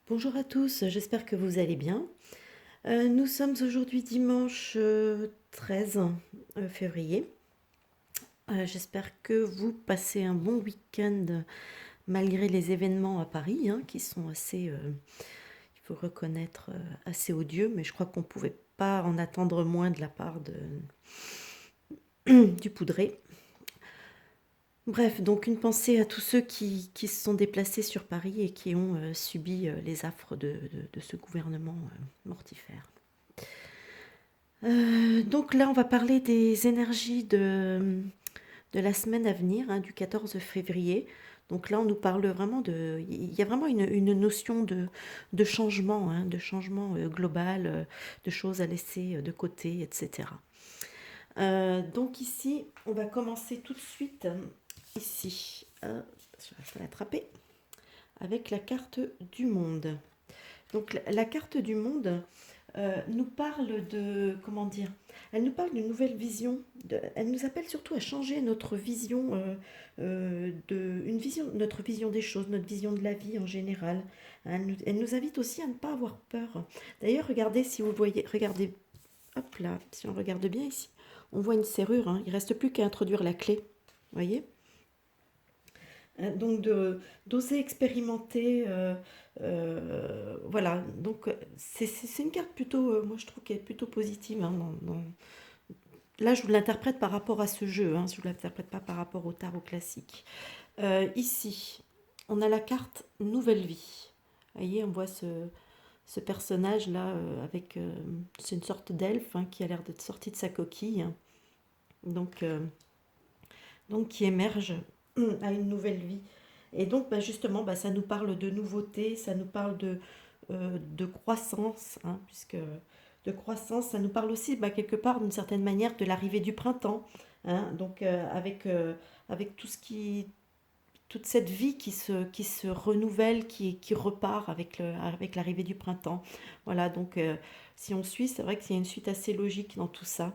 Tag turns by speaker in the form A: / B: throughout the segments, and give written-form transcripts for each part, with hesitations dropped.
A: Bonjour à tous, j'espère que vous allez bien. Nous sommes aujourd'hui dimanche 13 février. J'espère que vous passez un bon week-end malgré les événements à Paris, hein, qui sont assez, il faut reconnaître, assez odieux, mais je crois qu'on ne pouvait pas en attendre moins de la part du poudré. Bref, donc une pensée à tous ceux qui se sont déplacés sur Paris et qui ont subi les affres de ce gouvernement mortifère. Donc là, on va parler des énergies de la semaine à venir, hein, du 14 février. Donc là, on nous parle vraiment de... Il y a vraiment une notion de changement, hein, de changement global, de choses à laisser de côté, etc. Donc ici, on va commencer tout de suite, ici. Je vais l'attraper, avec la carte du monde. Donc la carte du monde nous parle de, comment dire, elle nous parle d'une nouvelle vision, elle nous appelle surtout à changer notre vision, notre vision des choses, notre vision de la vie en général. Elle nous invite aussi à ne pas avoir peur. D'ailleurs, regardez si vous voyez, regardez, hop là, si on regarde bien ici, on voit une serrure, hein, il ne reste plus qu'à introduire la clé, vous voyez. Donc d'oser expérimenter, voilà. Donc c'est une carte plutôt, moi je trouve qu'elle est plutôt positive, hein, là je vous l'interprète par rapport à ce jeu, hein, je ne vous l'interprète pas par rapport au tarot classique. Ici, on a la carte Nouvelle Vie. Vous voyez, on voit ce personnage-là avec... c'est une sorte d'elfe, hein, qui a l'air d'être sorti de sa coquille. Donc, donc qui émerge à une nouvelle vie. Et donc, bah, justement, bah, ça nous parle de nouveauté, ça nous parle de croissance, hein, puisque de croissance, ça nous parle aussi, bah, quelque part, d'une certaine manière, de l'arrivée du printemps, hein, donc avec tout ce qui, toute cette vie qui se renouvelle, qui repart avec l'arrivée du printemps. Voilà, donc si on suit, c'est vrai qu'il y a une suite assez logique dans tout ça.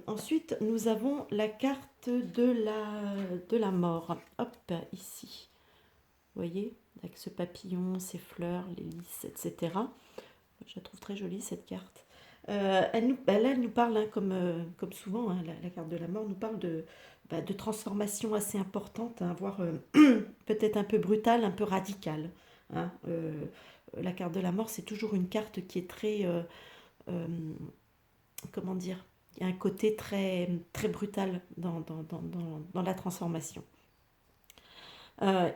A: Ensuite, nous avons la carte de la mort. Hop, ici. Vous voyez, avec ce papillon, ces fleurs, les lys, etc. Je la trouve très jolie, cette carte. Là, elle nous parle, hein, comme souvent, hein, la carte de la mort nous parle de transformation assez importante, hein, voire peut-être un peu brutale, un peu radicale, hein. La carte de la mort, c'est toujours une carte qui est très... euh, comment dire, il y a un côté très, très brutal dans la transformation.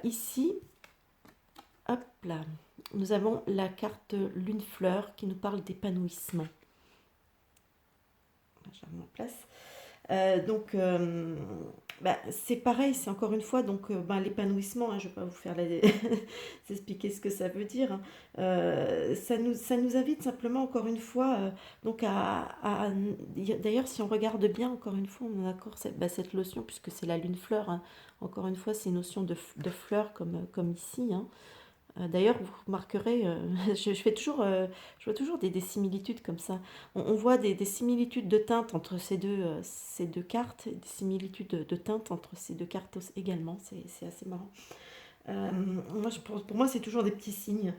A: Ici, hop là, nous avons la carte Lune Fleur qui nous parle d'épanouissement. Je la remets en place. Bah, c'est pareil, c'est encore une fois donc ben, l'épanouissement, hein, je ne vais pas vous faire expliquer ce que ça veut dire, hein. Ça nous invite simplement encore une fois donc d'ailleurs si on regarde bien encore une fois on est d'accord cette notion puisque c'est la lune fleur, hein. Encore une fois c'est une notion de fleur comme ici, hein. D'ailleurs, vous remarquerez, je vois toujours des similitudes comme ça. On voit des similitudes de teintes entre ces deux cartes, des similitudes de teintes entre ces deux cartes également. C'est assez marrant. Pour moi, c'est toujours des petits signes.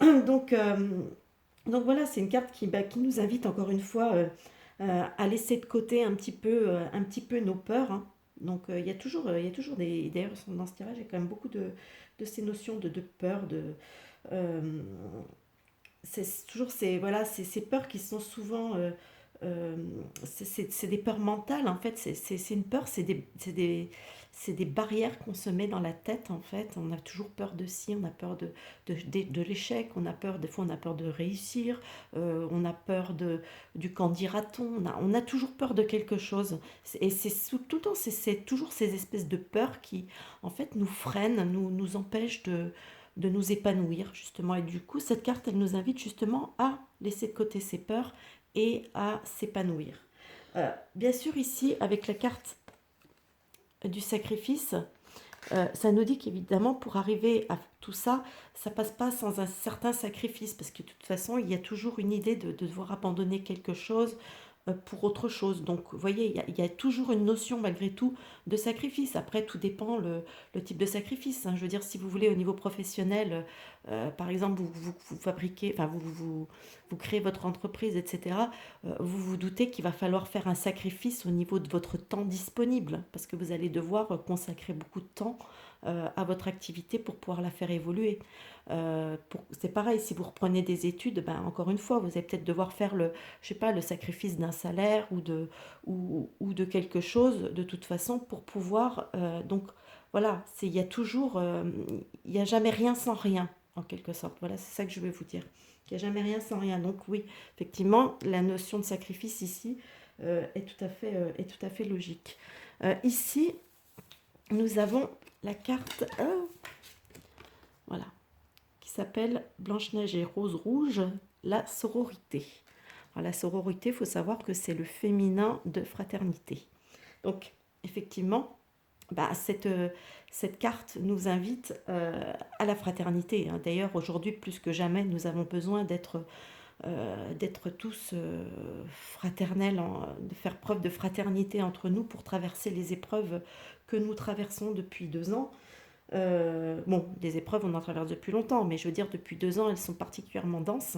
A: Donc, voilà, c'est une carte qui nous invite encore une fois à laisser de côté un petit peu nos peurs, hein. Donc il y a toujours des... D'ailleurs, dans ce tirage, il y a quand même beaucoup de ces notions de peur, euh, c'est toujours voilà, ces peurs qui sont souvent... c'est des peurs mentales, en fait. C'est une peur, c'est des barrières qu'on se met dans la tête, en fait. On a toujours peur de ci, on a peur de l'échec, on a peur, des fois on a peur de réussir, on a peur du qu'en dira-t-on, on a toujours peur de quelque chose. Et tout le temps, c'est toujours ces espèces de peurs qui, en fait, nous freinent, nous empêchent de nous épanouir, justement. Et du coup, cette carte, elle nous invite justement à laisser de côté ses peurs et à s'épanouir. Bien sûr, ici, avec la carte du sacrifice, ça nous dit qu'évidemment, pour arriver à tout ça, ça passe pas sans un certain sacrifice, parce que de toute façon, il y a toujours une idée de devoir abandonner quelque chose, pour autre chose. Donc, vous voyez, il y a toujours une notion malgré tout de sacrifice. Après, tout dépend le type de sacrifice, hein. Je veux dire, si vous voulez, au niveau professionnel, par exemple, vous fabriquez, enfin, vous créez votre entreprise, etc., vous vous doutez qu'il va falloir faire un sacrifice au niveau de votre temps disponible, parce que vous allez devoir consacrer beaucoup de temps à votre activité pour pouvoir la faire évoluer. C'est pareil, si vous reprenez des études, ben, encore une fois, vous allez peut-être devoir faire je sais pas, le sacrifice d'un salaire ou de quelque chose de toute façon pour pouvoir. Donc voilà, il y a toujours, il n'y a jamais rien sans rien, en quelque sorte. Voilà, c'est ça que je veux vous dire. Il n'y a jamais rien sans rien. Donc oui, effectivement, la notion de sacrifice ici est tout à fait logique. Ici, nous avons la carte, voilà, qui s'appelle Blanche-Neige et Rose Rouge, la sororité. Alors, la sororité, il faut savoir que c'est le féminin de fraternité. Donc, effectivement, bah, cette carte nous invite à la fraternité, hein. D'ailleurs, aujourd'hui, plus que jamais, nous avons besoin d'être tous fraternels, de faire preuve de fraternité entre nous pour traverser les épreuves que nous traversons depuis 2 ans. Bon, des épreuves, on en traverse depuis longtemps, mais je veux dire, depuis 2 ans, elles sont particulièrement denses.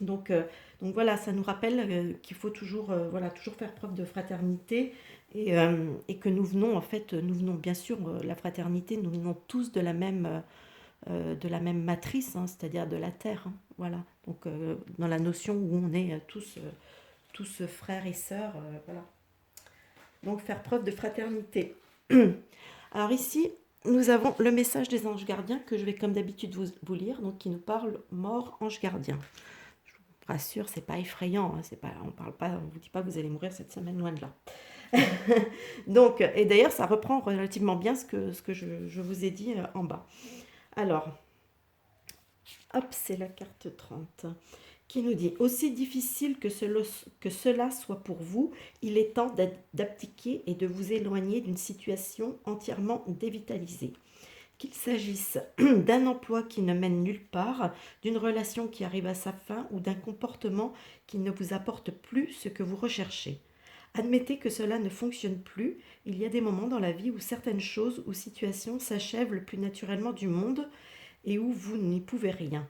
A: Donc, voilà, ça nous rappelle qu'il faut toujours, voilà, toujours faire preuve de fraternité et que nous venons, en fait, nous venons bien sûr, la fraternité, nous venons tous de la même matrice, hein, c'est-à-dire de la terre, hein, voilà. Donc, dans la notion où on est tous frères et sœurs, voilà. Donc, faire preuve de fraternité. Alors ici, nous avons le message des anges gardiens que je vais comme d'habitude vous lire, donc qui nous parle mort ange gardien. Je vous rassure, c'est pas effrayant, hein, on vous dit pas que vous allez mourir cette semaine, loin de là. Donc, et d'ailleurs, ça reprend relativement bien ce que je vous ai dit en bas. Alors, hop, c'est la carte 30 qui nous dit « Aussi difficile que cela soit pour vous, il est temps d'abdiquer et de vous éloigner d'une situation entièrement dévitalisée. Qu'il s'agisse d'un emploi qui ne mène nulle part, d'une relation qui arrive à sa fin ou d'un comportement qui ne vous apporte plus ce que vous recherchez. Admettez que cela ne fonctionne plus. Il y a des moments dans la vie où certaines choses ou situations s'achèvent le plus naturellement du monde et où vous n'y pouvez rien.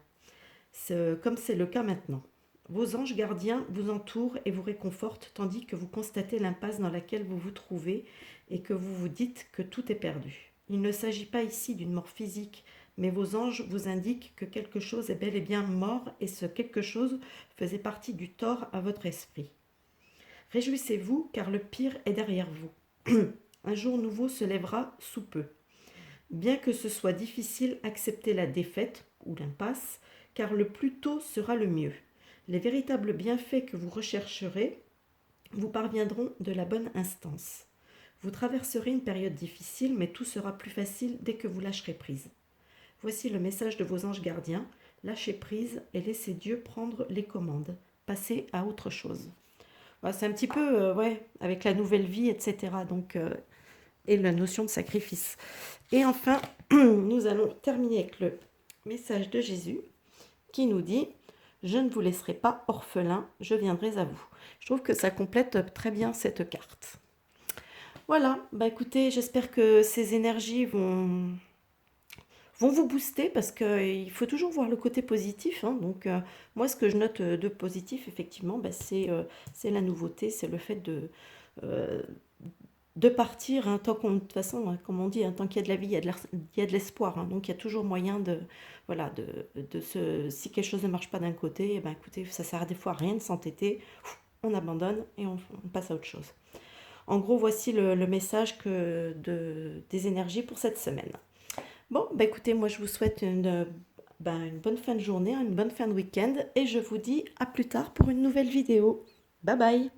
A: Comme c'est le cas maintenant. Vos anges gardiens vous entourent et vous réconfortent tandis que vous constatez l'impasse dans laquelle vous vous trouvez et que vous vous dites que tout est perdu. Il ne s'agit pas ici d'une mort physique, mais vos anges vous indiquent que quelque chose est bel et bien mort et ce quelque chose faisait partie du tort à votre esprit. Réjouissez-vous car le pire est derrière vous. Un jour nouveau se lèvera sous peu. Bien que ce soit difficile, acceptez la défaite ou l'impasse, car le plus tôt sera le mieux. Les véritables bienfaits que vous rechercherez vous parviendront de la bonne instance. Vous traverserez une période difficile, mais tout sera plus facile dès que vous lâcherez prise. Voici le message de vos anges gardiens. Lâchez prise et laissez Dieu prendre les commandes. Passez à autre chose. Voilà, c'est un petit peu, ouais, avec la nouvelle vie, etc. Donc, et la notion de sacrifice. Et enfin, nous allons terminer avec le message de Jésus qui nous dit « Je ne vous laisserai pas orphelin, je viendrai à vous ». Je trouve que ça complète très bien cette carte. Voilà, bah écoutez, j'espère que ces énergies vont vous booster parce qu'il faut toujours voir le côté positif, hein. Donc, moi, ce que je note de positif, effectivement, bah, c'est la nouveauté, c'est le fait de partir, hein, de toute façon, hein, comme on dit, hein, tant qu'il y a de la vie, il y a de l'espoir, hein. Donc il y a toujours moyen voilà, si quelque chose ne marche pas d'un côté, eh ben, écoutez, ça sert des fois à rien de s'entêter, on abandonne et on passe à autre chose. En gros, voici le message des énergies pour cette semaine. Bon, bah écoutez, moi je vous souhaite une bonne fin de journée, une bonne fin de week-end et je vous dis à plus tard pour une nouvelle vidéo. Bye bye!